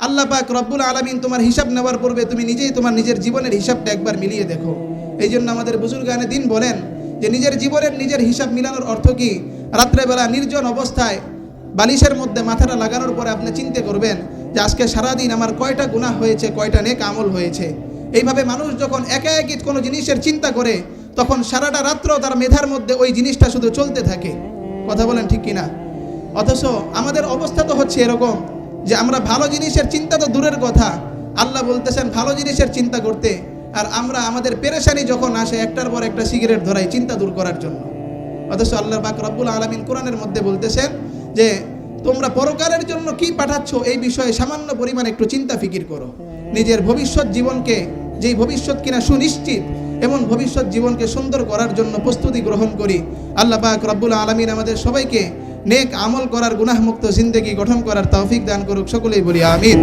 আল্লাহ পাক রব্বুল আলামিন তোমার হিসাব নেওয়ার পূর্বে তুমি নিজেই তোমার নিজের জীবনের হিসাবটা একবার মিলিয়ে দেখো। এই জন্য আমাদের বুজুর্গানে দিন বলেন যে নিজের জীবনের নিজের হিসাব মিলানোর অর্থ কি, রাত্রেবেলা নির্জন অবস্থায় বালিশের মধ্যে মাথাটা লাগানোর পরে আপনি চিন্তা করবেন যে আজকে সারাদিন আমার কয়টা গুনাহ হয়েছে, কয়টা নেক আমল হয়েছে। এইভাবে মানুষ যখন একা একই কোনো জিনিসের চিন্তা করে তখন সারাটা রাত্র তার মেধার মধ্যে ওই জিনিসটা শুধু চলতে থাকে। কথা বলেন ঠিক কিনা? অথচ আমাদের অবস্থা তো হচ্ছে এরকম যে আমরা ভালো জিনিসের চিন্তা তো দূরের কথা, আল্লাহ বলতেছেন ভালো জিনিসের চিন্তা করতে, আর আমরা আমাদের পেরেশানি যখন আসে একটার পর একটা সিগারেট ধরাই চিন্তা দূর করার জন্য। অথচ আল্লাহ পাক রব্বুল আলামিন কোরআনের মধ্যে বলতেছেন যে তোমরা পরকালের জন্য কি পাঠাচ্ছ এই বিষয়ে সামান্য পরিমাণ একটু চিন্তা ফিকির করো। নিজের ভবিষ্যৎ জীবনকে, যেই ভবিষ্যৎ কিনা সুনিশ্চিত, এমন ভবিষ্যৎ জীবনকে সুন্দর করার জন্য প্রস্তুতি গ্রহণ করি। আল্লাহ পাক রব্বুল আলামিন আমাদের সবাইকে নেক আমল করার, গুনাহমুক্ত জিন্দেগি গঠন করার তৌফিক দান করুক। সকলেই বলি আমিন।